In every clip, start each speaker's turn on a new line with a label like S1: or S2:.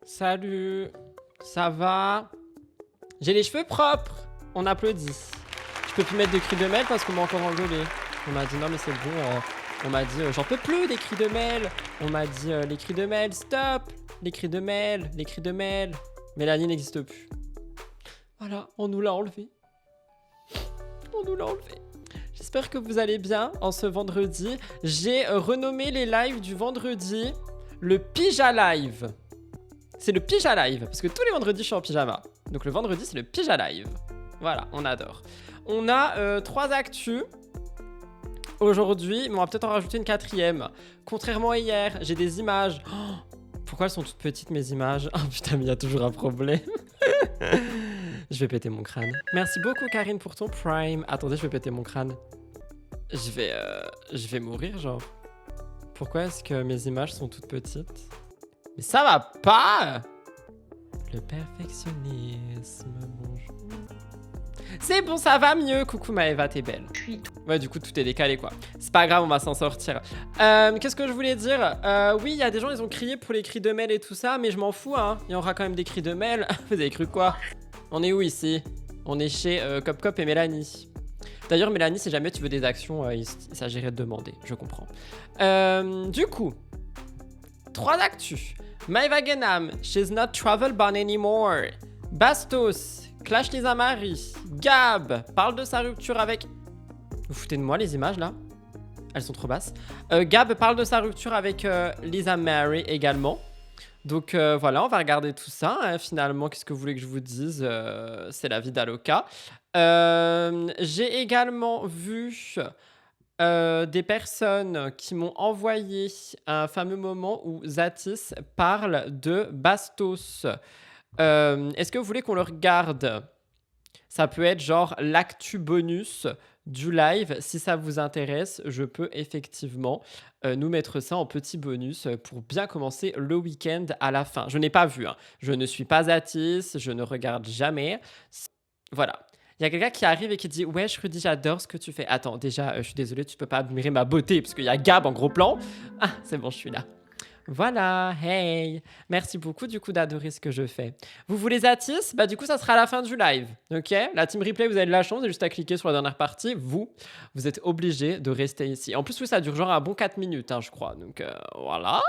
S1: Salut. Ça va? J'ai les cheveux propres. On applaudit. Je peux plus mettre de cris de Mel parce qu'on m'a encore engueulé. On m'a dit non mais c'est bon. On m'a dit j'en peux plus des cris de Mel. On m'a dit les cris de Mel, stop. Les cris de Mel, les cris de Mel. Mélanie n'existe plus. Voilà, on nous l'a enlevé. On nous l'a enlevé. J'espère que vous allez bien en ce vendredi. J'ai renommé les lives du vendredi le Pyja Live. C'est le Pyja Live, parce que tous les vendredis, je suis en pyjama. Donc le vendredi, c'est le Pyja Live. Voilà, on adore. On a 3 actus aujourd'hui, mais on va peut-être en rajouter une 4e. Contrairement à hier, j'ai des images. Oh, pourquoi elles sont toutes petites, mes images? Oh putain, mais il y a toujours un problème. Je vais péter mon crâne. Merci beaucoup, Karine, pour ton Prime. Attendez, je vais péter mon crâne. Je vais mourir, genre. Pourquoi est-ce que mes images sont toutes petites? Mais ça va pas! Le perfectionnisme, bonjour. C'est bon, ça va mieux. Coucou Maëva, t'es belle. Ouais, du coup, tout est décalé, quoi. C'est pas grave, on va s'en sortir. Qu'est-ce que je voulais dire? Oui, il y a des gens, ils ont crié pour les cris de Mel et tout ça, mais je m'en fous, hein. Il y aura quand même des cris de Mel. Vous avez cru quoi? On est où ici? On est chez Cop Cop et Mélanie. D'ailleurs, Mélanie, si jamais tu veux des actions, il s'agirait de demander. Je comprends. Du coup, 3 actus. Maëva Genam, she's not travel ban anymore. Bastos, clash Lisa Marie. Gab, parle de sa rupture avec... Vous foutez de moi les images là? Elles sont trop basses. Gab parle de sa rupture avec Lisa Marie également. Donc voilà, on va regarder tout ça. Hein. Finalement, qu'est-ce que vous voulez que je vous dise? C'est la vie d'Aloca. J'ai également vu... des personnes qui m'ont envoyé un fameux moment où Zatis parle de Bastos. Est-ce que vous voulez qu'on le regarde? Ça peut être genre l'actu bonus du live. Si ça vous intéresse, je peux effectivement nous mettre ça en petit bonus pour bien commencer le week-end à la fin. Je n'ai pas vu, hein. Je ne suis pas Zatis, je ne regarde jamais. Voilà. Il y a quelqu'un qui arrive et qui dit « Wesh, Rudy, j'adore ce que tu fais. » Attends, déjà, je suis désolée, tu peux pas admirer ma beauté parce qu'il y a Gab en gros plan. Ah, c'est bon, je suis là. Voilà, hey. Merci beaucoup, du coup, d'adorer ce que je fais. Vous voulez Zatis? Bah, du coup, ça sera à la fin du live, ok? La team replay, vous avez de la chance, c'est juste à cliquer sur la dernière partie. Vous êtes obligés de rester ici. En plus, oui, ça dure genre un bon 4 minutes, hein, je crois. Donc, voilà.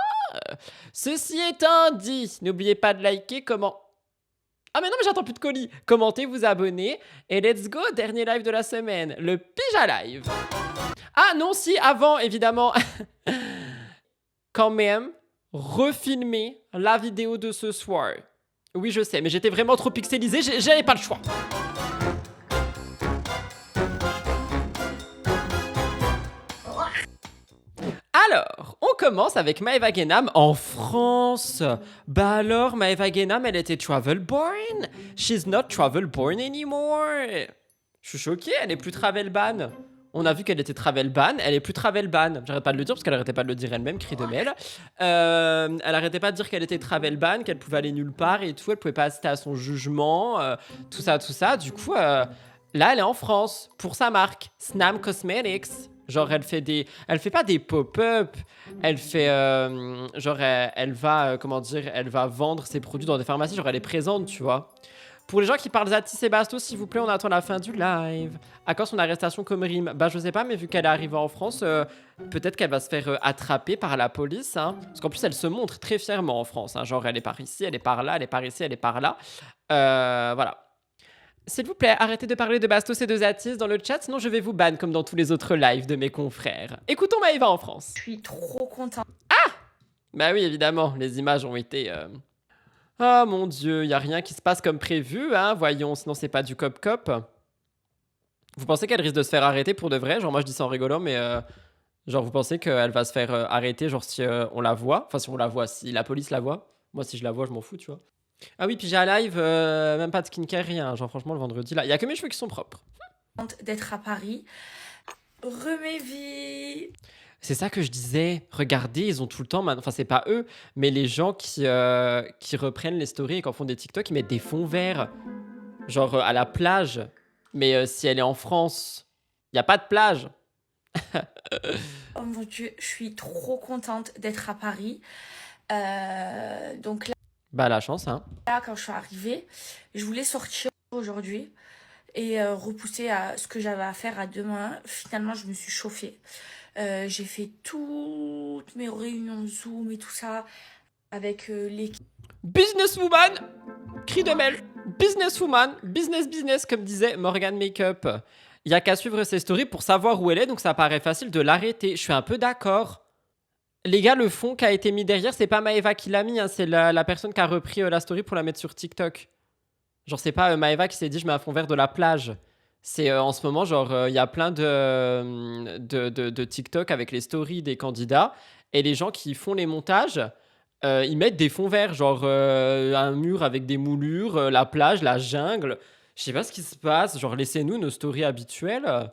S1: Ceci étant dit, n'oubliez pas de liker, comment... Ah mais non mais j'attends plus de colis. Commentez, vous abonnez et let's go, dernier live de la semaine, le Pyja Live. Ah non si, avant évidemment, quand même, refilmer la vidéo de ce soir. Oui je sais, mais j'étais vraiment trop pixelisé, j'avais pas le choix. Alors, on commence avec Maëva Genam en France. Bah alors, Maëva Genam, elle était travel born. She's not travel born anymore. Je suis choquée, elle est plus travel ban. On a vu qu'elle était travel ban, elle est plus travel ban. J'arrête pas de le dire parce qu'elle arrêtait pas de le dire elle-même, cri de Mel. Elle arrêtait pas de dire qu'elle était travel ban, qu'elle pouvait aller nulle part et tout. Elle pouvait pas assister à son jugement, tout ça, tout ça. Du coup, là, elle est en France pour sa marque, Snam Cosmetics. Genre, elle fait pas des pop-up, elle fait, genre, elle va, comment dire, elle va vendre ses produits dans des pharmacies, genre, elle est présente, tu vois. Pour les gens qui parlent Zatis et Bastos, s'il vous plaît, on attend la fin du live. À quand son arrestation comme rime? Bah, je sais pas, mais vu qu'elle est arrivée en France, peut-être qu'elle va se faire attraper par la police, hein. Parce qu'en plus, elle se montre très fièrement en France, hein. Genre, elle est par ici, elle est par là, elle est par ici, elle est par là. Voilà. S'il vous plaît, arrêtez de parler de Bastos et de Zatis dans le chat, sinon je vais vous ban comme dans tous les autres lives de mes confrères. Écoutons Maëva en France.
S2: Je suis trop contente.
S1: Ah! Bah oui, évidemment, les images ont été... Oh mon Dieu, y a rien qui se passe comme prévu, hein, voyons, sinon c'est pas du cop-cop. Vous pensez qu'elle risque de se faire arrêter pour de vrai? Genre moi je dis ça en rigolant, mais... genre vous pensez qu'elle va se faire arrêter, genre si on la voit? Enfin si on la voit, si la police la voit. Moi si je la vois, je m'en fous, tu vois. Ah oui, puis j'ai un live, même pas de skincare, rien. Genre franchement, le vendredi, là, il y a que mes cheveux qui sont propres.
S2: D'être à Paris. Remévie.
S1: C'est ça que je disais. Regardez, ils ont tout le temps, enfin c'est pas eux, mais les gens qui reprennent les stories et qui en font des TikTok, ils mettent des fonds verts. Genre à la plage. Mais si elle est en France, il y a pas de plage.
S2: Oh mon Dieu, je suis trop contente d'être à Paris. Donc là...
S1: Bah, la chance, hein.
S2: Là, quand je suis arrivée, je voulais sortir aujourd'hui et repousser ce que j'avais à faire à demain. Finalement, je me suis chauffée. J'ai fait toutes mes réunions Zoom et tout ça avec l'équipe.
S1: Businesswoman! Cri de Mel. Businesswoman. Business, comme disait Morgan Makeup. Il y a qu'à suivre ses stories pour savoir où elle est, donc ça paraît facile de l'arrêter. Je suis un peu d'accord. Les gars, le fond qui a été mis derrière, c'est pas Maeva qui l'a mis, hein, c'est la personne qui a repris la story pour la mettre sur TikTok. Genre, c'est pas Maeva qui s'est dit je mets un fond vert de la plage. C'est en ce moment, genre, il y a plein de TikTok avec les stories des candidats et les gens qui font les montages, ils mettent des fonds verts, genre un mur avec des moulures, la plage, la jungle. Je sais pas ce qui se passe, genre, laissez-nous nos stories habituelles.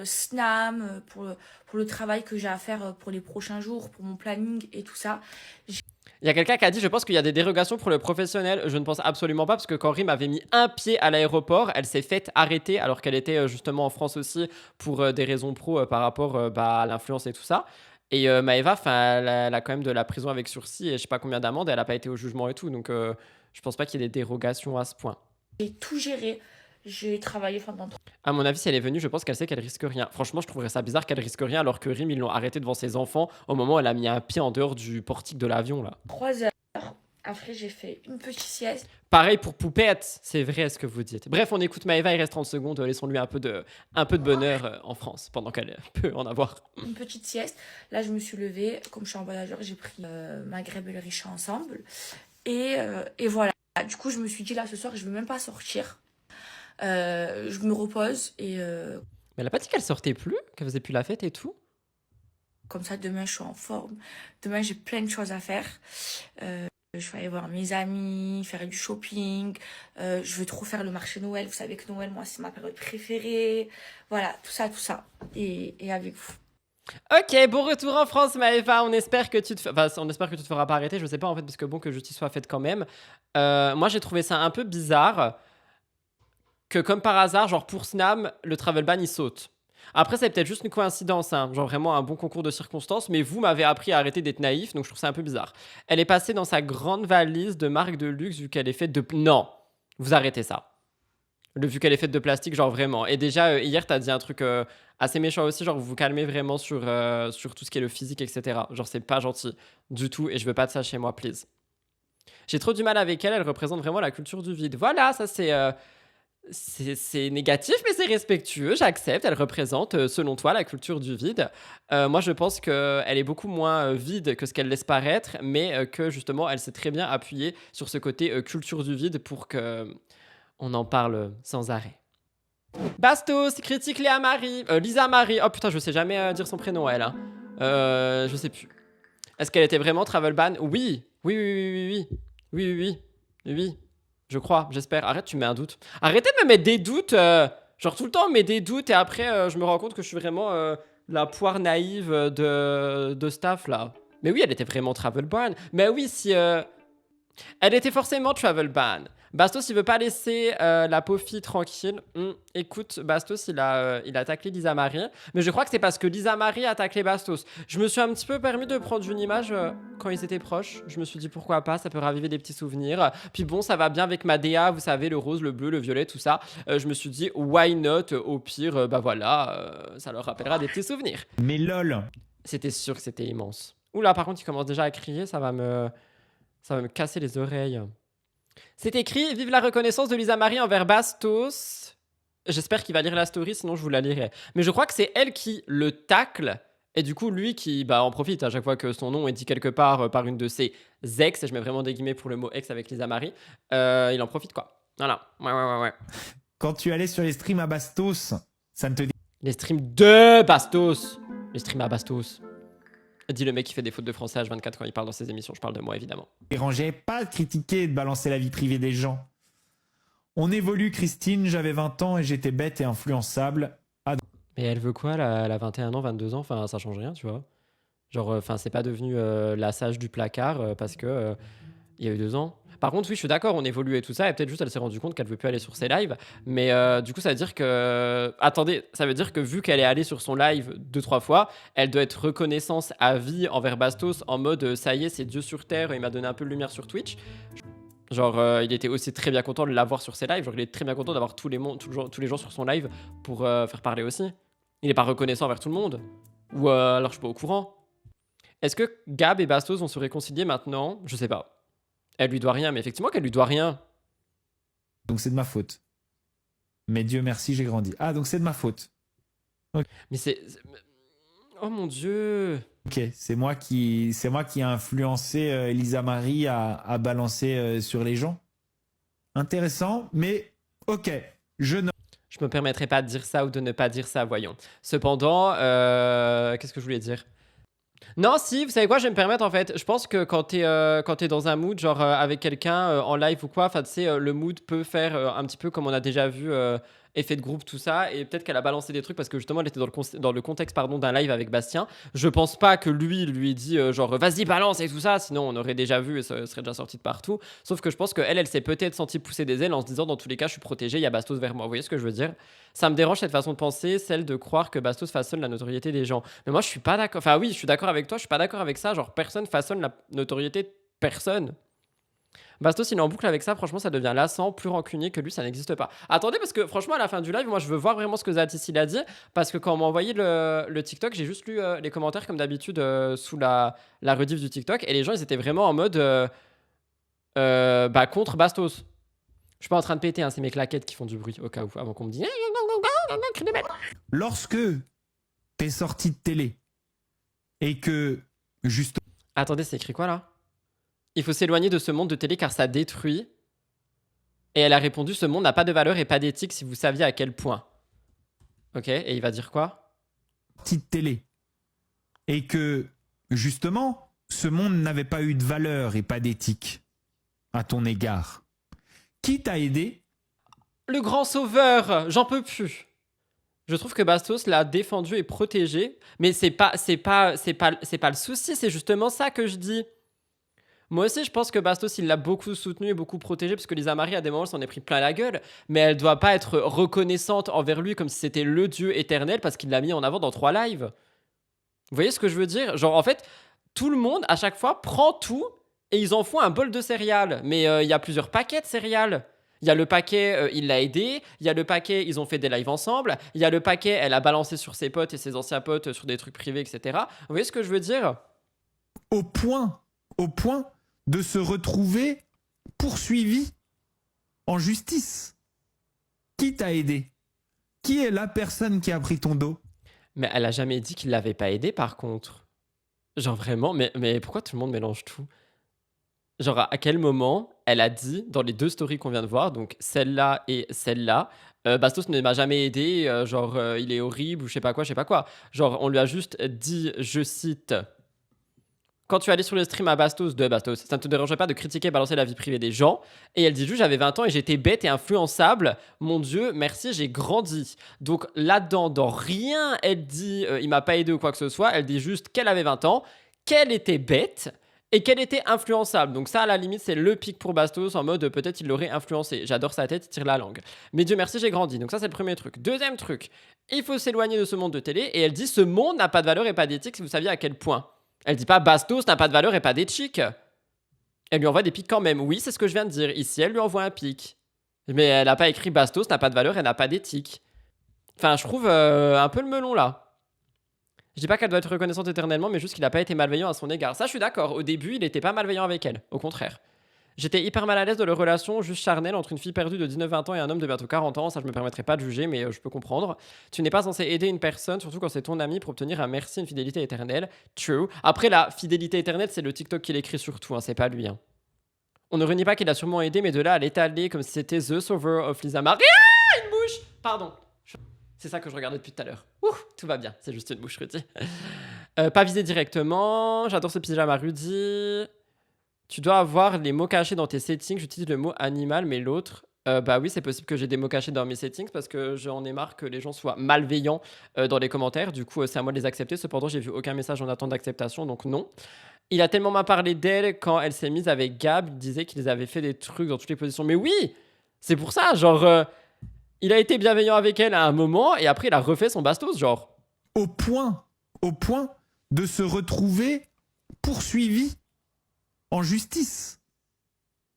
S2: Snam pour le travail que j'ai à faire pour les prochains jours, pour mon planning et tout ça.
S1: Il y a quelqu'un qui a dit je pense qu'il y a des dérogations pour le professionnel. Je ne pense absolument pas parce que quand Rim avait mis un pied à l'aéroport, elle s'est faite arrêter alors qu'elle était justement en France aussi pour des raisons pro par rapport à l'influence et tout ça. Et Maëva, elle a quand même de la prison avec sursis et je sais pas combien d'amendes. Elle n'a pas été au jugement et tout. Donc je pense pas qu'il y ait des dérogations à ce point.
S2: J'ai tout géré. J'ai travaillé pendant
S1: À mon avis, si elle est venue, je pense qu'elle sait qu'elle risque rien. Franchement, je trouverais ça bizarre qu'elle risque rien alors que Rim, ils l'ont arrêtée devant ses enfants au moment où elle a mis un pied en dehors du portique de l'avion là.
S2: 3 heures. Après, j'ai fait une petite sieste.
S1: Pareil pour Poupette, c'est vrai ce que vous dites. Bref, on écoute Maëva, il reste 30 secondes, laissons-lui un peu de bonheur en France, pendant qu'elle peut en avoir.
S2: Une petite sieste. Là, je me suis levée. Comme je suis en voyageur, j'ai pris ma grêbe et le riche ensemble. Et voilà. Du coup, je me suis dit, là, ce soir, je ne vais même pas sortir. Je me repose et
S1: Mais elle a pas dit qu'elle sortait plus, qu'elle faisait plus la fête et tout?
S2: comme ça, demain, je suis en forme. Demain, j'ai plein de choses à faire. Je vais aller voir mes amis, faire du shopping. Je veux trop faire le marché Noël. Vous savez que Noël, moi, c'est ma période préférée. Voilà, tout ça, tout ça. Et avec vous.
S1: Ok, bon retour en France, Maëva. On espère que tu te, on espère que tu te feras pas arrêter. Je sais pas en fait, parce que bon, que justice soit faite quand même. Moi, j'ai trouvé ça un peu bizarre que, comme par hasard, genre pour Snam, le travel ban il saute. Après, c'est peut-être juste une coïncidence, hein, genre vraiment un bon concours de circonstances, mais vous m'avez appris à arrêter d'être naïf, donc je trouve ça un peu bizarre. Elle est passée dans sa grande valise de marque de luxe vu qu'elle est faite de... Non, vous arrêtez ça. Vu qu'elle est faite de plastique, genre vraiment. Et déjà, hier, t'as dit un truc assez méchant aussi, genre vous vous calmez vraiment sur tout ce qui est le physique, etc. Genre c'est pas gentil du tout et je veux pas de ça chez moi, please. J'ai trop du mal avec elle, elle représente vraiment la culture du vide. Voilà, ça c'est négatif, mais c'est respectueux, j'accepte. Elle représente, selon toi, la culture du vide. Moi, je pense qu'elle est beaucoup moins vide que ce qu'elle laisse paraître, mais que justement, elle s'est très bien appuyée sur ce côté culture du vide pour que on en parle sans arrêt. Bastos, critique Léa Marie. Lisa Marie. Oh putain, je sais jamais dire son prénom, elle. Hein. Je sais plus. Est-ce qu'elle était vraiment travel ban? Oui. Oui, oui, oui, oui, oui. Oui, oui, oui. Oui. Je crois, j'espère. Arrête, tu mets un doute. Arrêtez de me mettre des doutes. Genre tout le temps, on met des doutes et après, je me rends compte que je suis vraiment la poire naïve de staff là. Mais oui, elle était vraiment travel ban. Mais oui, si... Elle était forcément travel ban. Bastos, il veut pas laisser la pauvre fille tranquille. Écoute, Bastos, il a taclé Lisa Marie. Mais je crois que c'est parce que Lisa Marie a taclé Bastos. Je me suis un petit peu permis de prendre une image quand ils étaient proches. Je me suis dit pourquoi pas, ça peut raviver des petits souvenirs. Puis bon, ça va bien avec ma DA, vous savez, le rose, le bleu, le violet, tout ça. Je me suis dit, why not? Au pire, bah voilà, ça leur rappellera des petits souvenirs.
S3: Mais lol.
S1: C'était sûr que c'était immense. Oula, par contre, il commence déjà à crier, ça va me casser les oreilles. C'est écrit « Vive la reconnaissance de Lisa Marie envers Bastos ». J'espère qu'il va lire la story, sinon je vous la lirai. Mais je crois que c'est elle qui le tacle. Et du coup, lui qui en profite à chaque fois que son nom est dit quelque part par une de ses ex, et je mets vraiment des guillemets pour le mot ex avec Lisa Marie, il en profite quoi. Voilà. Ouais.
S3: Quand tu allais sur les streams à Bastos, ça ne te
S1: Les streams de Bastos. Les streams à Bastos. Dit le mec qui fait des fautes de français H24 quand il parle dans ses émissions. Je parle de moi, évidemment.
S3: dérangeait pas de critiquer et de balancer la vie privée des gens. On évolue, Christine, j'avais 20 ans et j'étais bête et influençable.
S1: Mais elle veut quoi, elle a 21 ans, 22 ans, enfin ça change rien, tu vois. Genre, enfin c'est pas devenu la sage du placard parce que Il y a eu 2 ans. Par contre, oui, je suis d'accord, on évolue et tout ça, et peut-être juste elle s'est rendue compte qu'elle veut plus aller sur ses lives. Mais du coup, ça veut dire que. Attendez, ça veut dire que vu qu'elle est allée sur son live 2-3 fois, elle doit être reconnaissance à vie envers Bastos en mode ça y est, c'est Dieu sur terre, il m'a donné un peu de lumière sur Twitch. Genre, il était aussi très bien content de l'avoir sur ses lives. Genre, il est très bien content d'avoir tous les gens sur son live pour faire parler aussi. Il est pas reconnaissant envers tout le monde. Ou alors, je suis pas au courant. Est-ce que Gab et Bastos vont se réconcilier maintenant? Je sais pas. Elle lui doit rien, mais effectivement qu'elle lui doit rien.
S3: Donc c'est de ma faute. Mais Dieu merci, j'ai grandi. Ah, donc c'est de ma faute.
S1: Mais oh mon Dieu.
S3: Ok, c'est moi qui ai influencé Elisa Marie à balancer sur les gens. Intéressant, mais ok, je note.
S1: Je me permettrai pas de dire ça ou de ne pas dire ça, voyons. Cependant, qu'est-ce que je voulais dire? Non, si, vous savez quoi, je vais me permettre en fait. Je pense que quand t'es dans un mood, genre avec quelqu'un en live ou quoi, enfin tu sais, le mood peut faire un petit peu comme on a déjà vu, effet de groupe, tout ça. Et peut-être qu'elle a balancé des trucs parce que justement elle était dans le contexte pardon, d'un live avec Bastien. Je pense pas que lui ait dit genre vas-y balance et tout ça, sinon on aurait déjà vu et ça serait déjà sorti de partout. Sauf que je pense qu'elle s'est peut-être sentie pousser des ailes en se disant dans tous les cas je suis protégée, il y a Bastos vers moi. Vous voyez ce que je veux dire? Ça me dérange cette façon de penser, celle de croire que Bastos façonne la notoriété des gens. Mais moi, je suis pas d'accord. Enfin, oui, je suis d'accord avec toi, je suis pas d'accord avec ça. Genre, personne façonne la notoriété de personne. Bastos, il est en boucle avec ça. Franchement, ça devient lassant, plus rancunier que lui, ça n'existe pas. Attendez, parce que franchement, à la fin du live, moi, je veux voir vraiment ce que Zatis il a dit. Parce que quand on m'a envoyé le TikTok, j'ai juste lu les commentaires, comme d'habitude, sous la rediff du TikTok. Et les gens, ils étaient vraiment en mode contre Bastos. Je suis pas en train de péter, hein, c'est mes claquettes qui font du bruit, au cas où, avant qu'on me dise.
S3: Lorsque t'es sorti de télé et que juste.
S1: Attendez, c'est écrit quoi là? Il faut s'éloigner de ce monde de télé car ça détruit. Et elle a répondu, ce monde n'a pas de valeur et pas d'éthique si vous saviez à quel point. Ok, et il va dire quoi?
S3: Sorti de télé et que justement ce monde n'avait pas eu de valeur et pas d'éthique à ton égard. Qui t'a aidé?
S1: Le grand sauveur, j'en peux plus. Je trouve que Bastos l'a défendu et protégé, mais c'est pas le souci, c'est justement ça que je dis. Moi aussi, je pense que Bastos, il l'a beaucoup soutenu et beaucoup protégé, parce que Lisa Marie, à des moments, s'en est pris plein la gueule, mais elle doit pas être reconnaissante envers lui comme si c'était le dieu éternel, parce qu'il l'a mis en avant dans 3 lives. Vous voyez ce que je veux dire? Genre, en fait, tout le monde, à chaque fois, prend tout, et ils en font un bol de céréales. Mais il y a plusieurs paquets de céréales. Il y a le paquet, il l'a aidé. Il y a le paquet, ils ont fait des lives ensemble. Il y a le paquet, elle a balancé sur ses potes et ses anciens potes sur des trucs privés, etc. Vous voyez ce que je veux dire?
S3: Au point de se retrouver poursuivi en justice. Qui t'a aidé? Qui est la personne qui a pris ton dos?
S1: Mais elle a jamais dit qu'il l'avait pas aidé, par contre. Genre vraiment, mais pourquoi tout le monde mélange tout? Genre, à quel moment elle a dit, dans les 2 stories qu'on vient de voir, donc celle-là et celle-là, Bastos ne m'a jamais aidé, il est horrible ou je sais pas quoi. Genre, on lui a juste dit, je cite, quand tu allais sur le stream à Bastos, ça ne te dérangeait pas de critiquer et balancer la vie privée des gens. Et elle dit juste, j'avais 20 ans et j'étais bête et influençable. Mon Dieu, merci, j'ai grandi. Donc là-dedans, dans rien, elle dit, il m'a pas aidé ou quoi que ce soit. Elle dit juste qu'elle avait 20 ans, qu'elle était bête et qu'elle était influençable. Donc ça, à la limite, c'est le pic pour Bastos, en mode peut-être il l'aurait influencé. J'adore sa tête, il tire la langue. Mais Dieu merci, j'ai grandi. Donc ça, c'est le premier truc. Deuxième truc, il faut s'éloigner de ce monde de télé. Et elle dit, ce monde n'a pas de valeur et pas d'éthique, si vous saviez à quel point. Elle dit pas Bastos n'a pas de valeur et pas d'éthique. Elle lui envoie des pics quand même. Oui, c'est ce que je viens de dire. Ici, elle lui envoie un pic. Mais elle n'a pas écrit Bastos n'a pas de valeur et n'a pas d'éthique. Enfin, je trouve un peu le melon là. Je dis pas qu'elle doit être reconnaissante éternellement, mais juste qu'il n'a pas été malveillant à son égard. Ça, je suis d'accord. Au début, il n'était pas malveillant avec elle. Au contraire. J'étais hyper mal à l'aise de leur relation juste charnelle entre une fille perdue de 19-20 ans et un homme de bientôt 40 ans. Ça, je me permettrai pas de juger, mais je peux comprendre. Tu n'es pas censé aider une personne, surtout quand c'est ton ami, pour obtenir un merci, une fidélité éternelle. True. Après, la fidélité éternelle, c'est le TikTok qui l'écrit surtout, hein, c'est pas lui. Hein. On ne renie pas qu'il a sûrement aidé, mais de là à l'étaler comme si c'était The Sauveur of Lisa Marie. Ah, une mouche. Pardon. C'est ça que je regardais depuis tout à l'heure. Ouh, tout va bien, c'est juste une mouche, Rudy. Pas visé directement. J'adore ce pyjama, Rudy. Tu dois avoir les mots cachés dans tes settings. J'utilise le mot animal, mais l'autre Bah oui, c'est possible que j'ai des mots cachés dans mes settings parce que j'en ai marre que les gens soient malveillants dans les commentaires. Du coup, c'est à moi de les accepter. Cependant, j'ai vu aucun message en attente d'acceptation, donc non. Il a tellement mal parlé d'elle quand elle s'est mise avec Gab. Il disait qu'ils avaient fait des trucs dans toutes les positions. Mais oui, c'est pour ça. Genre, il a été bienveillant avec elle à un moment et après, il a refait son bastos, genre.
S3: Au point de se retrouver poursuivi en justice.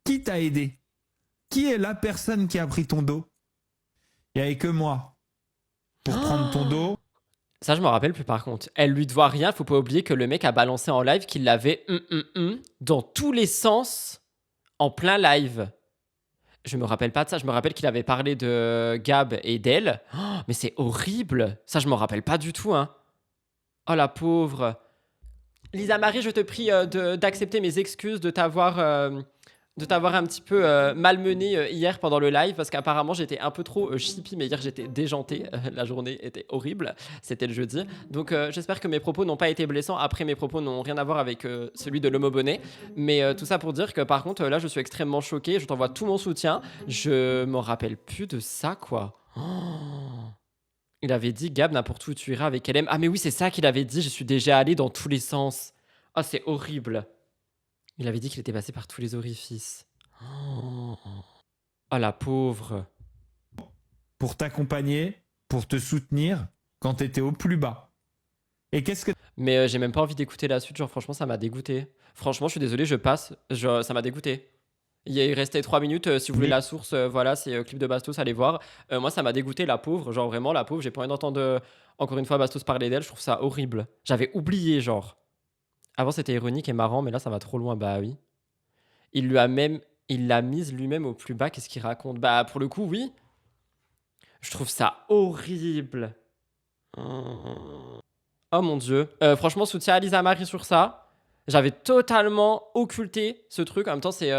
S3: Qui t'a aidé? Qui est la personne qui a pris ton dos? Il n'y avait que moi pour prendre ton dos.
S1: Ça, je me rappelle plus par contre. Elle lui doit rien. Faut pas oublier que le mec a balancé en live qu'il l'avait dans tous les sens en plein live. Je me rappelle pas de ça. Je me rappelle qu'il avait parlé de Gab et d'elle. Oh, mais c'est horrible. Ça, je me rappelle pas du tout, hein. Oh la pauvre. Lisa Marie, je te prie d'accepter mes excuses de t'avoir un petit peu malmené hier pendant le live parce qu'apparemment j'étais un peu trop chippy, mais hier j'étais déjanté. La journée était horrible. C'était le jeudi. Donc j'espère que mes propos n'ont pas été blessants. Après, mes propos n'ont rien à voir avec celui de l'homo bonnet. Mais tout ça pour dire que par contre, là je suis extrêmement choqué. Je t'envoie tout mon soutien. Je m'en rappelle plus de ça, quoi. Oh. Il avait dit Gab, n'importe où tu iras avec LM. Ah mais oui, c'est ça qu'il avait dit. Je suis déjà allé dans tous les sens. Ah, c'est horrible. Il avait dit qu'il était passé par tous les orifices. Oh, la pauvre.
S3: Pour t'accompagner, pour te soutenir quand t'étais au plus bas. Et qu'est-ce que...
S1: Mais j'ai même pas envie d'écouter la suite. Genre, franchement, ça m'a dégoûté. Franchement, je suis désolé, je passe. Ça m'a dégoûté. Il restait 3 minutes. Si vous voulez la source, voilà, c'est clip de Bastos, allez voir. Moi, ça m'a dégoûté, la pauvre. Genre, vraiment, la pauvre. J'ai pas envie d'entendre encore une fois Bastos parler d'elle. Je trouve ça horrible. J'avais oublié, genre. Avant, c'était ironique et marrant, mais là, ça va trop loin. Bah oui. Il l'a mise lui-même au plus bas. Qu'est-ce qu'il raconte? Bah, pour le coup, oui. Je trouve ça horrible. Oh mon Dieu. Franchement, soutien à Lisa Marie sur ça. J'avais totalement occulté ce truc. En même temps, c'est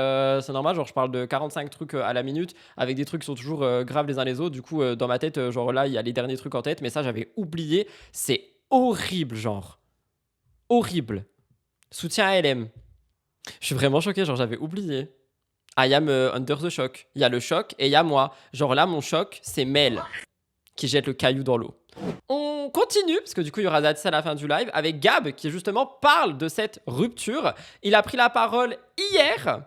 S1: normal. Genre, je parle de 45 trucs à la minute avec des trucs qui sont toujours graves les uns les autres. Du coup, dans ma tête, genre là, il y a les derniers trucs en tête. Mais ça, j'avais oublié. C'est horrible, genre. Horrible. Soutien à LM. Je suis vraiment choqué. Genre, j'avais oublié. I am under the shock. Il y a le choc et il y a moi. Genre là, mon choc, c'est Mel qui jette le caillou dans l'eau. On continue, parce que du coup, il y aura Zatis à la fin du live, avec Gab, qui justement parle de cette rupture. Il a pris la parole hier,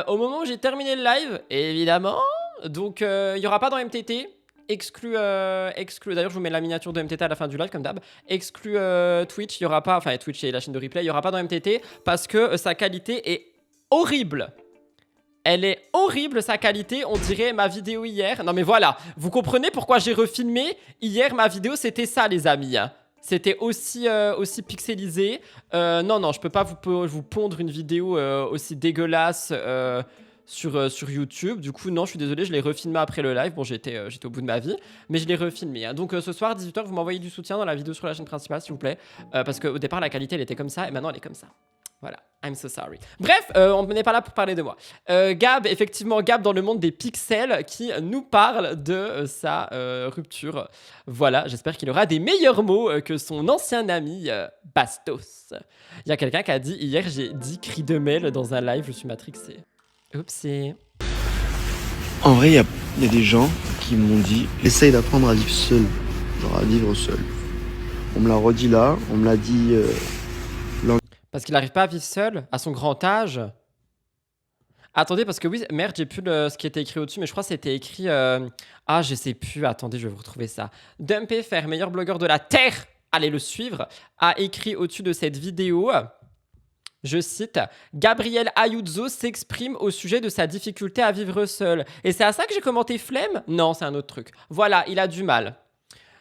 S1: au moment où j'ai terminé le live, évidemment. Donc, il n'y aura pas dans MTT. Exclu, d'ailleurs, je vous mets la miniature de MTT à la fin du live, comme d'hab. Exclu Twitch, il n'y aura pas, enfin, Twitch et la chaîne de replay, il n'y aura pas dans MTT, parce que sa qualité est horrible. Elle est horrible, sa qualité, on dirait ma vidéo hier. Non mais voilà, vous comprenez pourquoi j'ai refilmé. Hier, ma vidéo, c'était ça, les amis. C'était aussi pixelisé. Non, je peux pas vous pondre une vidéo aussi dégueulasse sur YouTube. Du coup, non, je suis désolé, je l'ai refilmé après le live. Bon, j'étais au bout de ma vie, mais je l'ai refilmé. Hein. Donc ce soir, 18h, vous m'envoyez du soutien dans la vidéo sur la chaîne principale, s'il vous plaît. Parce qu'au départ, la qualité, elle était comme ça, et maintenant, elle est comme ça. Voilà, I'm so sorry. Bref, on n'est pas là pour parler de moi. Gab, effectivement, Gab dans le monde des pixels qui nous parle de sa rupture. Voilà, j'espère qu'il aura des meilleurs mots que son ancien ami Bastos. Il y a quelqu'un qui a dit, hier j'ai dit cri de Mel dans un live, je suis matrixé. Oupsie.
S4: En vrai, il y a des gens qui m'ont dit, essaye d'apprendre à vivre seul, genre à vivre seul. On me l'a redit là, on me l'a dit...
S1: Parce qu'il n'arrive pas à vivre seul, à son grand âge. Attendez, parce que oui, merde, j'ai plus ce qui était écrit au-dessus, mais je crois que c'était écrit... Ah, je sais plus, attendez, je vais vous retrouver ça. Dumpéfer, meilleur blogueur de la Terre, allez le suivre, a écrit au-dessus de cette vidéo, je cite, « Gabriel Ayuso s'exprime au sujet de sa difficulté à vivre seul. » Et c'est à ça que j'ai commenté flemme? Non, c'est un autre truc. Voilà, il a du mal.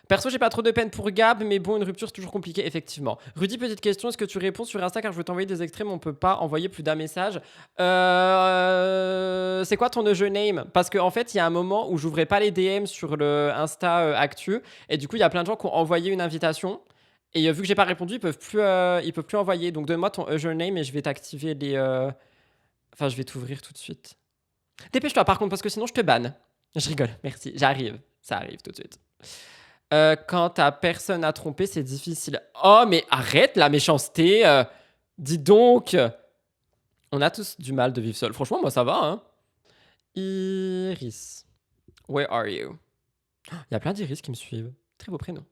S1: Perso, j'ai pas trop de peine pour Gab, mais bon, une rupture, c'est toujours compliqué, effectivement. Rudy, petite question, est-ce que tu réponds sur Insta car je veux t'envoyer des extraits, mais on peut pas envoyer plus d'un message. C'est quoi ton username? Parce qu'en fait, il y a un moment où j'ouvrais pas les DM sur le Insta Actu, et du coup, il y a plein de gens qui ont envoyé une invitation, et vu que j'ai pas répondu, ils peuvent plus envoyer. Donc, donne-moi ton username et je vais t'activer les... Enfin, je vais t'ouvrir tout de suite. Dépêche-toi, par contre, parce que sinon, je te banne. Je rigole, merci, j'arrive. Ça arrive tout de suite. Quand t'as personne à tromper, c'est difficile. Oh, mais arrête la méchanceté. Dis donc. On a tous du mal de vivre seul. Franchement, moi, ça va. Hein. Iris. Where are you? Il y a plein d'Iris qui me suivent. Très beau prénom.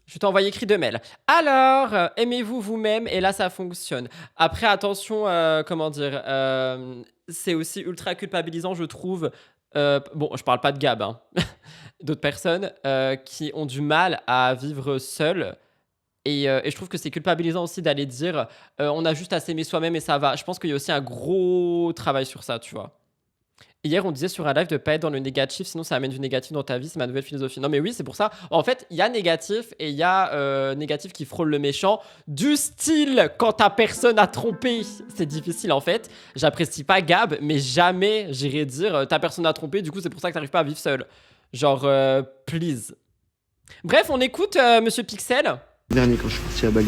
S1: Je t'ai envoyé écrit 2 mails. Alors, aimez-vous vous-même? Et là, ça fonctionne. Après, attention, comment dire, c'est aussi ultra culpabilisant, je trouve. Bon, je parle pas de Gab, hein. D'autres personnes qui ont du mal à vivre seules. Et je trouve que c'est culpabilisant aussi d'aller dire on a juste à s'aimer soi-même et ça va. Je pense qu'il y a aussi un gros travail sur ça, tu vois. Hier, on disait sur un live de pas être dans le négatif, sinon ça amène du négatif dans ta vie, c'est ma nouvelle philosophie. Non mais oui, c'est pour ça. En fait, il y a négatif et il y a négatif qui frôle le méchant. Du style, quand ta personne a trompé, c'est difficile en fait. J'apprécie pas Gab, mais jamais j'irai dire ta personne a trompé, du coup c'est pour ça que t'arrives pas à vivre seul. Genre, please. Bref, on écoute Monsieur Pixel.
S4: Dernier, quand je suis parti à Bali,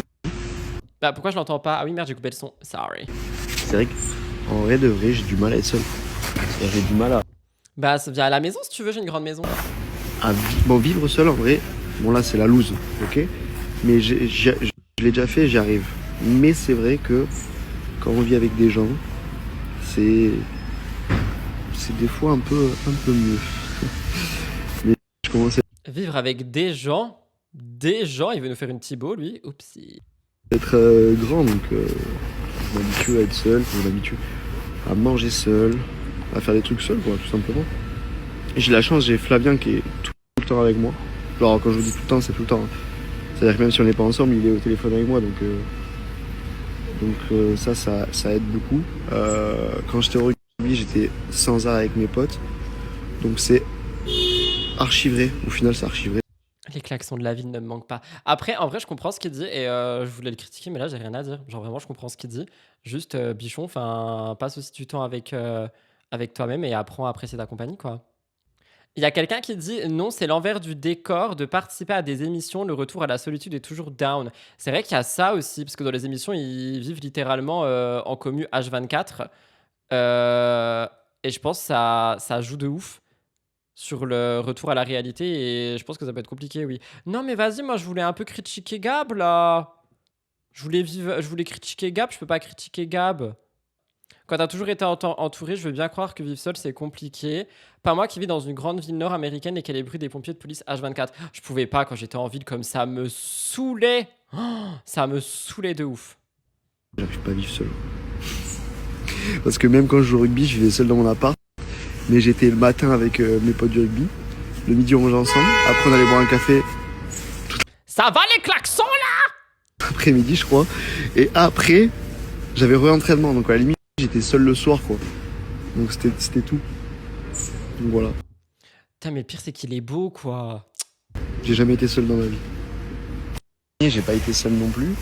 S1: Bah pourquoi je l'entends pas? Ah oui merde, j'ai coupé le son. Sorry.
S4: c'est vrai qu'en vrai de vrai, j'ai du mal à être seul. J'ai du mal
S1: Bah viens à la maison si tu veux, j'ai une grande maison.
S4: bon, vivre seul en vrai. Bon là c'est la loose, ok. Mais je l'ai déjà fait, j'y arrive. Mais c'est vrai que quand on vit avec des gens, c'est des fois un peu mieux. Mais je commence à
S1: Vivre avec des gens, il veut nous faire une Thibaut lui. Oupsie.
S4: être grand, donc je m'habitue à être seul, je m'habitue à manger seul, à faire des trucs seul, quoi, tout simplement. Et j'ai la chance, j'ai Flavien qui est tout le temps avec moi. Alors quand je vous dis tout le temps, c'est tout le temps. C'est-à-dire que même si on n'est pas ensemble, il est au téléphone avec moi, donc ça aide beaucoup. Quand j'étais au rugby, j'étais sans arrêt avec mes potes, donc c'est archivé. Au final, c'est archivé.
S1: Les klaxons de la ville ne me manquent pas. Après, en vrai, je comprends ce qu'il dit et je voulais le critiquer, mais là, j'ai rien à dire. Genre vraiment, je comprends ce qu'il dit. Juste, bichon, enfin, passe aussi du temps avec toi-même et apprends à apprécier ta compagnie, quoi. Il y a quelqu'un qui dit non, c'est l'envers du décor de participer à des émissions. Le retour à la solitude est toujours down. C'est vrai qu'il y a ça aussi, parce que dans les émissions, ils vivent littéralement en commu H24. Et je pense que ça joue de ouf sur le retour à la réalité. Et je pense que ça peut être compliqué, oui. Non, mais vas-y, moi, je voulais un peu critiquer Gab, là. Je voulais critiquer Gab, je peux pas critiquer Gab. Quand t'as toujours été entouré, je veux bien croire que vivre seul, c'est compliqué. Pas moi qui vis dans une grande ville nord-américaine et qui a les bruits des pompiers de police H24. Je pouvais pas quand j'étais en ville comme ça, me saoulait. Oh, ça me saoulait de ouf.
S4: J'arrive pas à vivre seul. Parce que même quand je joue au rugby, je vivais seul dans mon appart. Mais j'étais le matin avec mes potes du rugby. Le midi, on mangeait ensemble. Après, on allait boire un café
S1: Ça va les klaxons là?
S4: après-midi, je crois. Et après, j'avais re-entraînement. Donc à la limite, j'étais seul le soir, quoi. Donc c'était tout. Donc voilà.
S1: Putain, mais le pire, c'est qu'il est beau, quoi.
S4: J'ai jamais été seul dans ma vie. Et j'ai pas été seul non plus.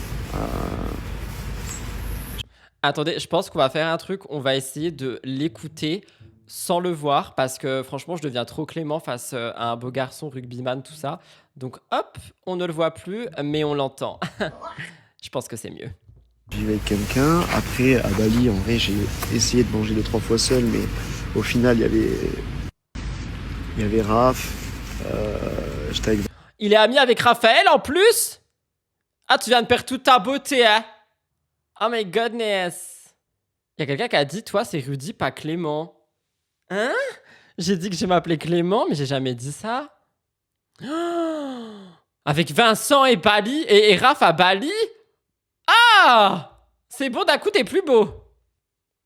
S1: Attendez, je pense qu'on va faire un truc. On va essayer de l'écouter sans le voir parce que franchement, je deviens trop clément face à un beau garçon rugbyman, tout ça. Donc hop, on ne le voit plus, mais on l'entend. Je pense que c'est mieux.
S4: Je vivais avec quelqu'un. Après, à Bali, en vrai, j'ai essayé de manger 2-3 fois seul, mais au final, il y avait Raph. J'étais avec...
S1: Il est ami avec Raphaël en plus? Ah, tu viens de perdre toute ta beauté, hein? Oh my goodness. Il y a quelqu'un qui a dit, toi, c'est Rudy, pas Clément. Hein? J'ai dit que je m'appelais Clément, mais j'ai jamais dit ça. Oh, avec Vincent et Bali, et Raph à Bali? Ah! C'est bon, d'un coup, t'es plus beau.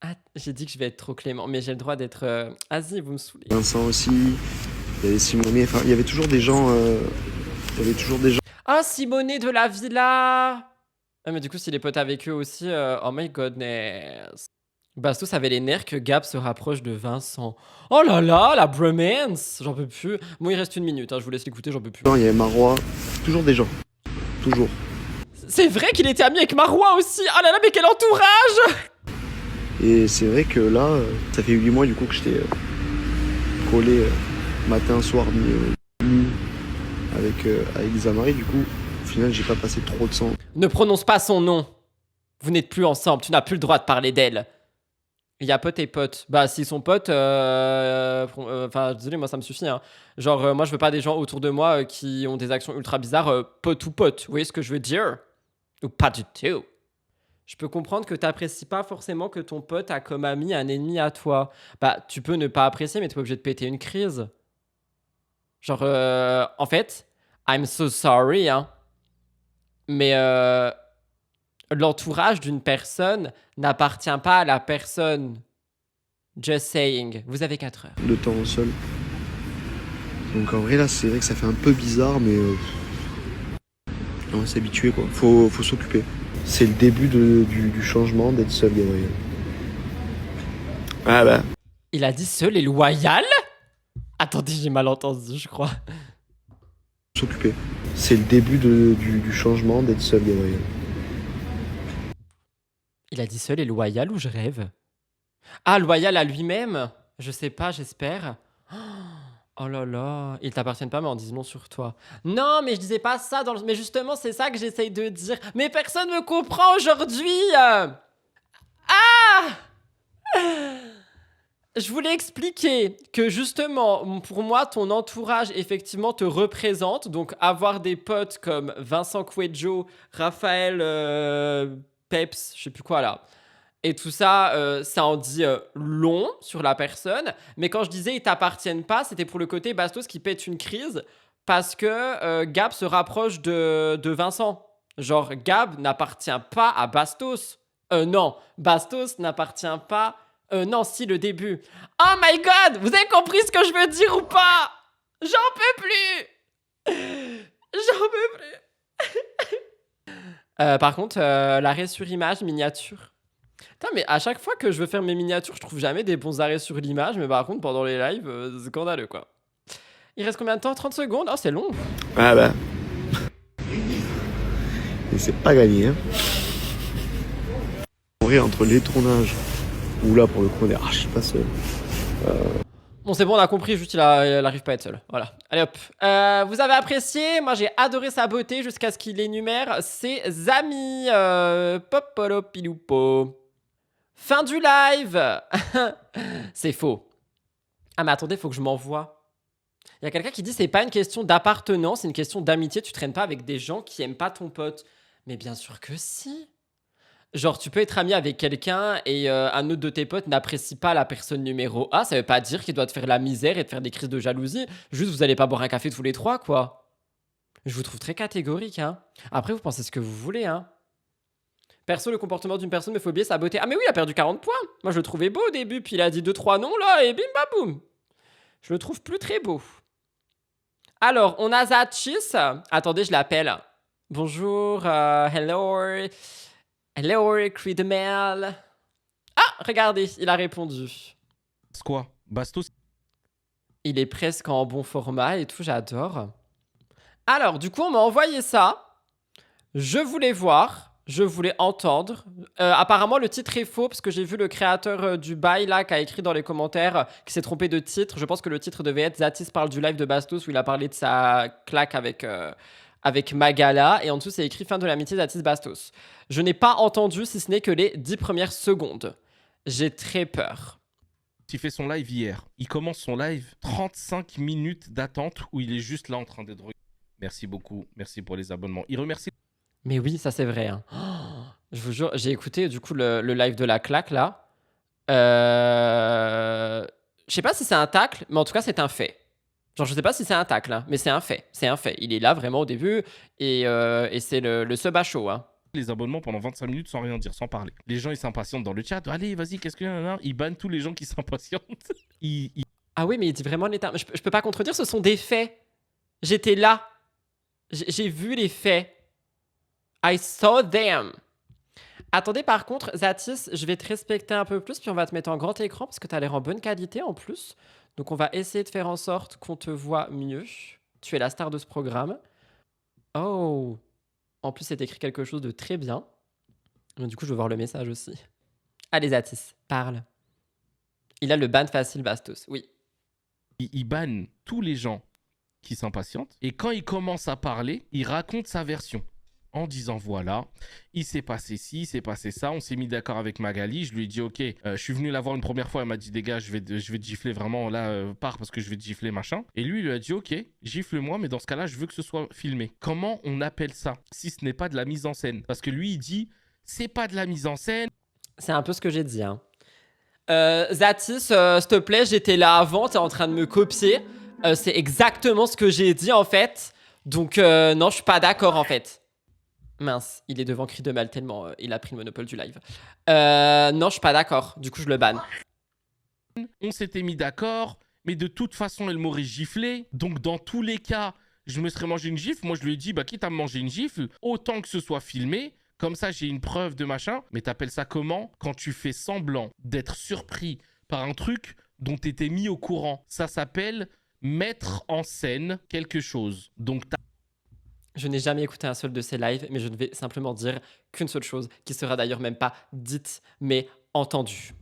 S1: Ah, j'ai dit que je vais être trop Clément, mais j'ai le droit d'être... Vas-y, vous me saoulez.
S4: Vincent aussi. Il y avait Simonet. Enfin, il y avait toujours des gens...
S1: Ah, Simonet de la Villa! Ah, mais du coup, s'il est pote avec eux aussi, oh my goodness. Bastos avait les nerfs que Gab se rapproche de Vincent. Oh là là, la bromance! J'en peux plus. Bon, il reste 1 minute, hein, je vous laisse l'écouter, j'en peux plus.
S4: Il y avait Marois. Toujours des gens. Toujours.
S1: C'est vrai qu'il était ami avec Marois aussi! Oh là là, mais quel entourage!
S4: Et c'est vrai que là, ça fait 8 mois du coup que j'étais collé matin, soir, nuit avec Zamari. Du coup, au final, j'ai pas passé trop de temps.
S1: Ne prononce pas son nom. Vous n'êtes plus ensemble, tu n'as plus le droit de parler d'elle. Il y a pote et pote. Bah, s'ils sont potes, enfin, désolé, moi ça me suffit. Hein. Genre, moi je veux pas des gens autour de moi qui ont des actions ultra bizarres, pote ou pote. Vous voyez ce que je veux dire? Ou pas du tout. Je peux comprendre que t'apprécies pas forcément que ton pote a comme ami un ennemi à toi. Bah, tu peux ne pas apprécier, mais t'es pas obligé de péter une crise. Genre, en fait, I'm so sorry, hein. Mais l'entourage d'une personne n'appartient pas à la personne. Just saying. Vous avez 4 heures.
S4: de temps seul. Donc en vrai là c'est vrai que ça fait un peu bizarre mais on va s'habituer quoi. Faut s'occuper. C'est le début du changement d'être seul Gabriel. Ah bah.
S1: Il a dit seul et loyal? Attendez, j'ai mal entendu, je crois.
S4: S'occuper. C'est le début du changement d'être seul Gabriel.
S1: Il a dit seul et loyal ou je rêve? Ah, loyal à lui-même? Je sais pas, j'espère. Oh là là, ils t'appartiennent pas, mais en disent non sur toi. Non, mais je disais pas ça dans le... Mais justement, c'est ça que j'essaye de dire. Mais personne me comprend aujourd'hui. Ah! Je voulais expliquer que justement, pour moi, ton entourage effectivement te représente. Donc, avoir des potes comme Vincent Quejo, Raphaël Peps, je sais plus quoi là. Et tout ça, ça en dit long sur la personne. Mais quand je disais ils t'appartiennent pas, c'était pour le côté Bastos qui pète une crise parce que Gab se rapproche de Vincent. Genre, Gab n'appartient pas à Bastos. Non, Bastos n'appartient pas... non, si, le début. Oh my god, vous avez compris ce que je veux dire ou pas? J'en peux plus. J'en peux plus. Par contre, l'arrêt sur image miniature. Putain, mais à chaque fois que je veux faire mes miniatures, je trouve jamais des bons arrêts sur l'image. Mais par contre, pendant les lives, c'est scandaleux, quoi. Il reste combien de temps? 30 secondes? Oh, c'est long.
S4: Ah bah. Et c'est pas gagné, hein. En vrai, entre les tournages, où là, pour le coup, on est archi pas seul.
S1: Bon, c'est bon, on a compris, juste il arrive pas à être seul. Voilà. Allez hop. Vous avez apprécié? Moi, j'ai adoré sa beauté jusqu'à ce qu'il énumère ses amis. Popolo piloupo. Fin du live. C'est faux. Ah, mais attendez, faut que je m'envoie. Il y a quelqu'un qui dit c'est pas une question d'appartenance, c'est une question d'amitié. Tu traînes pas avec des gens qui aiment pas ton pote. Mais bien sûr que si. Genre, tu peux être ami avec quelqu'un et un autre de tes potes n'apprécie pas la personne numéro A. Ça veut pas dire qu'il doit te faire la misère et te faire des crises de jalousie. Juste, vous allez pas boire un café tous les trois, quoi. Je vous trouve très catégorique, hein. Après, vous pensez ce que vous voulez, hein. Perso, le comportement d'une personne me fait oublier sa beauté. Ah, mais oui, il a perdu 40 points. Moi, je le trouvais beau au début, puis il a dit 2-3 noms, là, et bim, baboum. Je le trouve plus très beau. Alors, on a Zachis. Attendez, je l'appelle. Bonjour, hello. Hello, écrit de mail. Ah, regardez, il a répondu.
S5: C'est quoi? Bastos?
S1: Il est presque en bon format et tout, j'adore. Alors, du coup, on m'a envoyé ça. Je voulais voir, je voulais entendre. Apparemment, le titre est faux parce que j'ai vu le créateur du bail là qui a écrit dans les commentaires qui s'est trompé de titre. Je pense que le titre devait être Zatis parle du live de Bastos où il a parlé de sa claque avec Magala. Et en dessous, c'est écrit fin de l'amitié Zatis Bastos. Je n'ai pas entendu si ce n'est que les 10 premières secondes. J'ai très peur.
S5: Il fait son live hier. Il commence son live, 35 minutes d'attente où il est juste là en train d'être... Merci beaucoup, merci pour les abonnements. Il remercie...
S1: Mais oui, ça c'est vrai. Hein. Oh, je vous jure, j'ai écouté du coup le live de la claque là. Je sais pas si c'est un tacle, mais en tout cas c'est un fait. Genre je sais pas si c'est un tacle, hein, mais c'est un fait. C'est un fait. Il est là vraiment au début et c'est le sub à chaud. Hein.
S5: les abonnements pendant 25 minutes sans rien dire, sans parler. Les gens, ils s'impatientent dans le chat. Allez, vas-y, qu'est-ce que... Ils bannent tous les gens qui s'impatientent.
S1: Ah oui, mais il dit vraiment les termes. Je peux pas contredire, ce sont des faits. J'étais là. J'ai vu les faits. I saw them. Attendez, par contre, Zatis, je vais te respecter un peu plus, puis on va te mettre en grand écran, parce que t'as l'air en bonne qualité en plus. Donc on va essayer de faire en sorte qu'on te voit mieux. Tu es la star de ce programme. Oh. En plus, c'est écrit quelque chose de très bien. Donc, du coup, je veux voir le message aussi. Allez, Zatis, parle. Il a le ban facile Bastos, oui.
S5: Il banne tous les gens qui s'impatientent. Et quand il commence à parler, il raconte sa version. En disant, voilà, il s'est passé ci, il s'est passé ça. On s'est mis d'accord avec Magali. Je lui ai dit, ok, je suis venu la voir une première fois. Elle m'a dit, les gars, je vais te gifler vraiment. Là, pars parce que je vais te gifler, machin. Et lui, il lui a dit, ok, gifle-moi, mais dans ce cas-là, je veux que ce soit filmé. Comment on appelle ça si ce n'est pas de la mise en scène? Parce que lui, il dit, c'est pas de la mise en scène.
S1: C'est un peu ce que j'ai dit. Hein. Zatis, s'il te plaît, j'étais là avant, t'es en train de me copier. C'est exactement ce que j'ai dit en fait. Donc non, je suis pas d'accord en fait. Mince, il est devant Cri de Mal tellement il a pris le monopole du live. Non, je suis pas d'accord. Du coup, je le banne.
S5: On s'était mis d'accord, mais de toute façon, elle m'aurait giflé. Donc, dans tous les cas, je me serais mangé une gifle. Moi, je lui ai dit, bah, quitte à me manger une gifle, autant que ce soit filmé. Comme ça, j'ai une preuve de machin. Mais t'appelles ça comment? Quand tu fais semblant d'être surpris par un truc dont t'étais mis au courant. Ça s'appelle mettre en scène quelque chose. Donc,
S1: Je n'ai jamais écouté un seul de ces lives, mais je ne vais simplement dire qu'une seule chose, qui sera d'ailleurs même pas dite, mais entendue.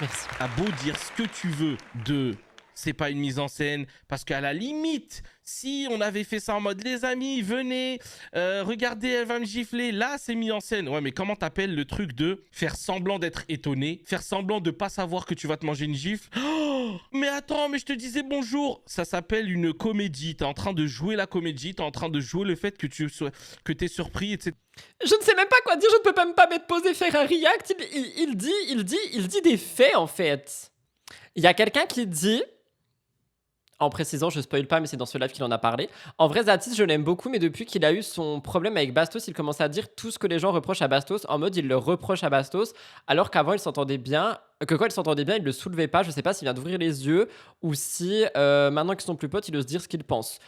S1: Merci.
S5: t'as beau dire ce que tu veux de c'est pas une mise en scène, parce qu'à la limite, si on avait fait ça en mode les amis, venez, regardez, elle va me gifler, là c'est mis en scène. Ouais, mais comment t'appelles le truc de faire semblant d'être étonné, faire semblant de pas savoir que tu vas te manger une gifle? Oh, mais attends, mais je te disais bonjour. Ça s'appelle une comédie. T'es en train de jouer la comédie, t'es en train de jouer le fait que t'es surpris, etc.
S1: Je ne sais même pas quoi dire, je ne peux même pas m'être posé faire un react. Il dit des faits en fait. Il y a quelqu'un qui dit, en précisant, je spoil pas, mais c'est dans ce live qu'il en a parlé. En vrai, Zatis, je l'aime beaucoup, mais depuis qu'il a eu son problème avec Bastos, il commence à dire tout ce que les gens reprochent à Bastos, en mode il le reproche à Bastos, alors qu'avant il s'entendait bien, que quand il s'entendait bien, il le soulevait pas. Je sais pas s'il vient d'ouvrir les yeux ou si maintenant qu'ils sont plus potes, il ose dire ce qu'il pense.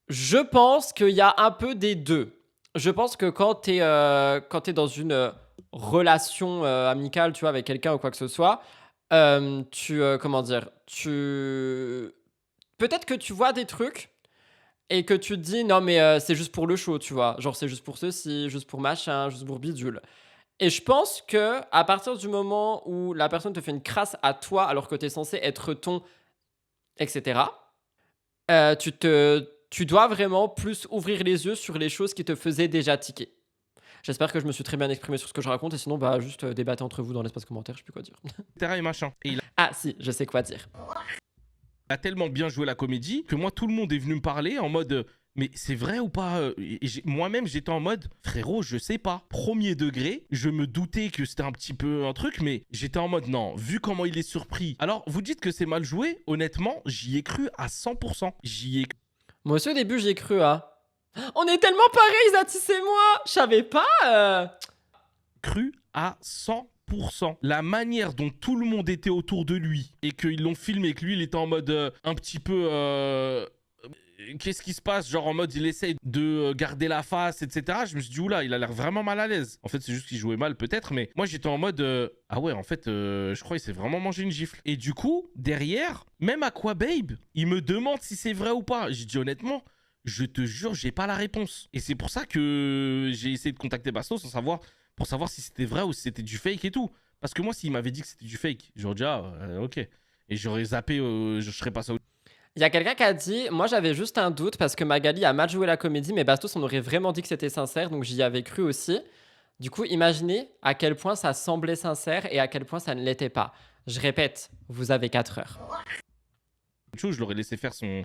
S1: Je pense qu'il y a un peu des deux. Je pense que quand t'es dans une relation amicale, tu vois, avec quelqu'un ou quoi que ce soit, comment dire, peut-être que tu vois des trucs et que tu te dis non mais c'est juste pour le show, tu vois, genre c'est juste pour ceci, juste pour machin, juste pour bidule. Et je pense que à partir du moment où la personne te fait une crasse à toi alors que t'es censé être ton etc. Tu dois vraiment plus ouvrir les yeux sur les choses qui te faisaient déjà tiquer. J'espère que je me suis très bien exprimé sur ce que je raconte et sinon bah juste débattez entre vous dans l'espace commentaire, je sais plus quoi dire.
S5: et machin. Et il
S1: Ah si, je sais quoi dire.
S5: a tellement bien joué la comédie que moi, tout le monde est venu me parler en mode mais c'est vrai ou pas? Moi-même, j'étais en mode frérot, je sais pas. Premier degré, je me doutais que c'était un petit peu un truc, mais j'étais en mode non, vu comment il est surpris. Alors, vous dites que c'est mal joué, honnêtement, j'y ai cru à 100%. J'y ai
S1: Moi aussi au début j'y ai cru, hein. On est tellement pareils, Zatis et moi. Je savais pas.
S5: cru à 100%. La manière dont tout le monde était autour de lui et qu'ils l'ont filmé et que lui, il était en mode un petit peu... qu'est-ce qui se passe? Genre en mode, il essaye de garder la face, etc. Je me suis dit, oula, il a l'air vraiment mal à l'aise. En fait, c'est juste qu'il jouait mal, peut-être, mais moi, j'étais en mode, ah ouais, en fait, je crois qu'il s'est vraiment mangé une gifle. Et du coup, derrière, même Aqua Babe, il me demande si c'est vrai ou pas. J'ai dit, honnêtement, je te jure, j'ai pas la réponse. Et c'est pour ça que j'ai essayé de contacter Bastos pour savoir si c'était vrai ou si c'était du fake et tout. Parce que moi, s'il m'avait dit que c'était du fake, j'aurais dit, ah, ok. Et j'aurais zappé, je serais passé au...
S1: Il y a quelqu'un qui a dit, moi j'avais juste un doute parce que Magali a mal joué la comédie, mais Bastos on aurait vraiment dit que c'était sincère, donc j'y avais cru aussi. Du coup, imaginez à quel point ça semblait sincère et à quel point ça ne l'était pas. Je répète, vous avez 4 heures.
S5: Je l'aurais laissé faire son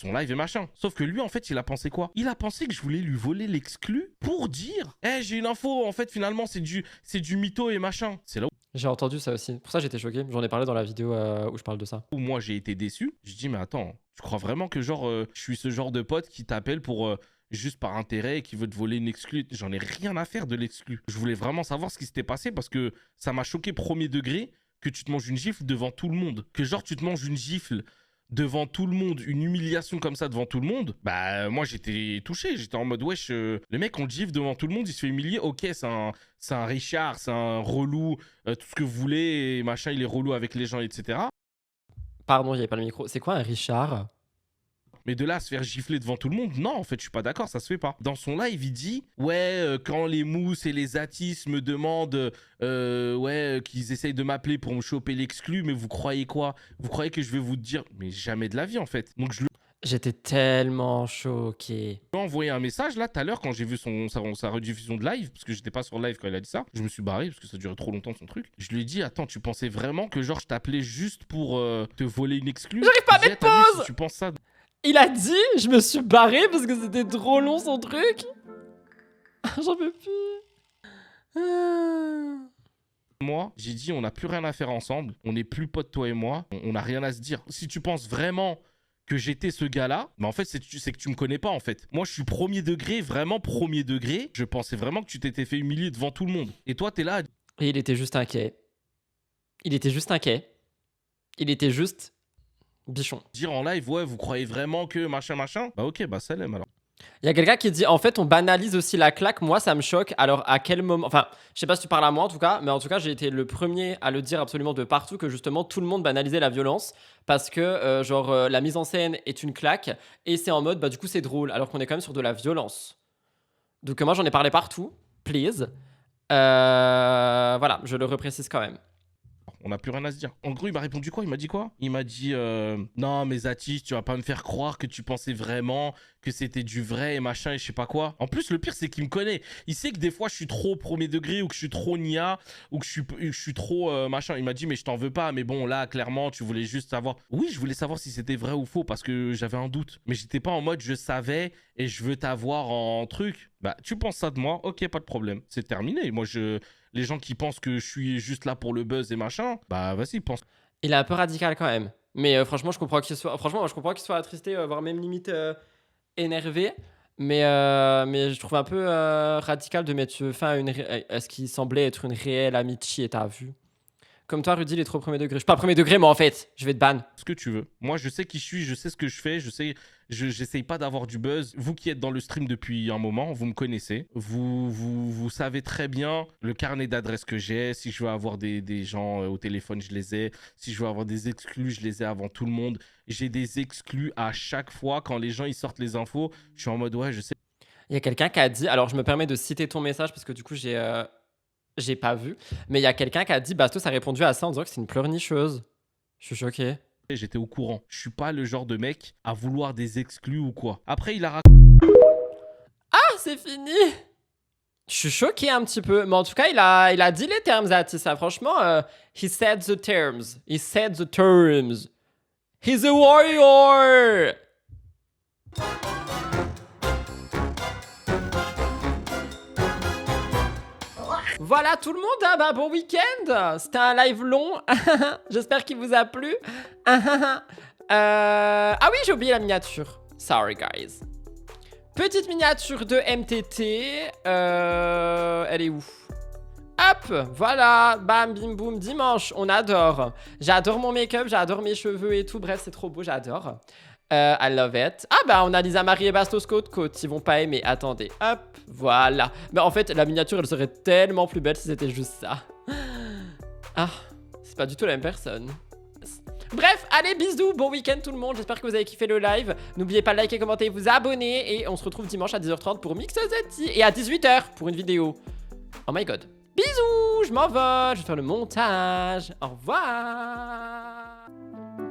S5: live et machin. Sauf que lui, en fait, il a pensé quoi? Il a pensé que je voulais lui voler l'exclu pour dire j'ai une info, en fait, finalement, c'est du mytho et machin. C'est là
S1: J'ai entendu ça aussi. Pour ça, j'étais choqué. J'en ai parlé dans la vidéo où je parle de ça.
S5: où moi, j'ai été déçu. Je dis, mais attends, tu crois vraiment que, genre, je suis ce genre de pote qui t'appelle pour juste par intérêt et qui veut te voler une exclu? J'en ai rien à faire de l'exclu. Je voulais vraiment savoir ce qui s'était passé parce que ça m'a choqué premier degré que tu te manges une gifle devant tout le monde. Que, genre, tu te manges une gifle devant tout le monde, une humiliation comme ça devant tout le monde, bah moi j'étais touché, j'étais en mode wesh, le mec on le gifle devant tout le monde, il se fait humilier, ok c'est un Richard, c'est un relou, tout ce que vous voulez, et machin, il est relou avec les gens, etc.
S1: Pardon, il n'y avait pas le micro. C'est quoi un Richard?
S5: Mais de là à se faire gifler devant tout le monde, non, en fait, je suis pas d'accord, ça se fait pas. Dans son live, il dit ouais, quand les mousses et les atis me demandent qu'ils essayent de m'appeler pour me choper l'exclu, mais vous croyez quoi? Vous croyez que je vais vous dire? Mais jamais de la vie, en fait. Donc je lui
S1: J'étais tellement choqué.
S5: ai envoyé un message là tout à l'heure quand j'ai vu sa rediffusion de live, parce que j'étais pas sur live quand il a dit ça. Je me suis barré parce que ça durait trop longtemps son truc. Je lui ai dit attends, tu pensais vraiment que genre je t'appelais juste pour te voler une exclu?
S1: J'arrive pas à mettre pause.
S5: Si tu penses ça.
S1: Il a dit, je me suis barré parce que c'était trop long son truc. J'en peux plus.
S5: Moi, j'ai dit, on n'a plus rien à faire ensemble. On n'est plus potes, toi et moi. On n'a rien à se dire. Si tu penses vraiment que j'étais ce gars-là, mais en fait, c'est que tu me connais pas, en fait. Moi, je suis premier degré, vraiment premier degré. Je pensais vraiment que tu t'étais fait humilier devant tout le monde. Et toi, t'es là.
S1: Et il était juste inquiet. Il était juste inquiet. Il était juste bichon.
S5: Dire en live, ouais, vous croyez vraiment que machin, machin? Bah ok, bah ça l'aime alors.
S1: Il y a quelqu'un qui dit, en fait, on banalise aussi la claque. Moi, ça me choque. Alors, à quel moment... Enfin, je sais pas si tu parles à moi, en tout cas. Mais en tout cas, j'ai été le premier à le dire absolument de partout que, justement, tout le monde banalisait la violence. Parce que, la mise en scène est une claque. Et c'est en mode, bah, du coup, c'est drôle. Alors qu'on est quand même sur de la violence. Donc, moi, j'en ai parlé partout. Please. Voilà, je le reprécise quand même.
S5: On n'a plus rien à se dire. En gros, il m'a répondu quoi? Il m'a dit quoi? Il m'a dit non, mais Zatis, tu vas pas me faire croire que tu pensais vraiment que c'était du vrai et machin et je sais pas quoi. En plus, le pire, c'est qu'il me connaît. Il sait que des fois, je suis trop premier degré ou que je suis trop nia ou que je suis trop machin. Il m'a dit, mais je t'en veux pas. Mais bon, là, clairement, tu voulais juste savoir. Oui, je voulais savoir si c'était vrai ou faux parce que j'avais un doute. Mais j'étais pas en mode je savais et je veux t'avoir en truc. Bah, tu penses ça de moi? Ok, pas de problème. C'est terminé. Moi, les gens qui pensent que je suis juste là pour le buzz et machin, bah vas-y, pense.
S1: Il est un peu radical quand même. Mais franchement, je comprends qu'il soit... Franchement, moi, je comprends qu'il soit attristé, voire même limite énervé. Mais je trouve un peu radical de mettre fin à ce qui semblait être une réelle amitié, t'as vu? Comme toi, Rudy, il est trop premier degré. Je suis pas premier degré, moi, en fait. Je vais te ban.
S5: Ce que tu veux. Moi, je sais qui je suis, je sais ce que je fais, j'essaye pas d'avoir du buzz. Vous qui êtes dans le stream depuis un moment, vous me connaissez. Vous savez très bien le carnet d'adresses que j'ai. Si je veux avoir des gens au téléphone, je les ai. Si je veux avoir des exclus, je les ai avant tout le monde. J'ai des exclus à chaque fois. Quand les gens ils sortent les infos, je suis en mode ouais, je sais.
S1: Il y a quelqu'un qui a dit... Alors, je me permets de citer ton message parce que du coup, j'ai pas vu. Mais il y a quelqu'un qui a dit, Bastos a répondu à ça en disant que c'est une pleurnicheuse. Je suis choqué.
S5: J'étais au courant. Je suis pas le genre de mec à vouloir des exclus ou quoi. Après, il a
S1: Ah, c'est fini. Je suis choqué un petit peu. Mais en tout cas, il a dit les termes, Zatis. Franchement, he said the terms. He said the terms. He's a warrior. Voilà tout le monde, hein, bah, bon week-end. C'était un live long. J'espère qu'il vous a plu. Ah oui, j'ai oublié la miniature. Sorry, guys. Petite miniature de MTT. Elle est où? Hop, voilà. Bam, bim, boum. Dimanche, on adore. J'adore mon make-up, j'adore mes cheveux et tout. Bref, c'est trop beau, j'adore. I love it. Ah bah on a Lisa Marie et Bastos côte côte. Ils vont pas aimer. Attendez. Hop. Voilà. Mais en fait la miniature elle serait tellement plus belle si c'était juste ça. Ah. C'est pas du tout la même personne. Bref, allez bisous. Bon week-end tout le monde. J'espère que vous avez kiffé le live. N'oubliez pas de liker, commenter et vous abonner. Et on se retrouve dimanche à 10h30 pour Mix Zati. Et à 18h pour une vidéo. Oh my god. Bisous. Je m'envole. Je vais faire le montage. Au revoir.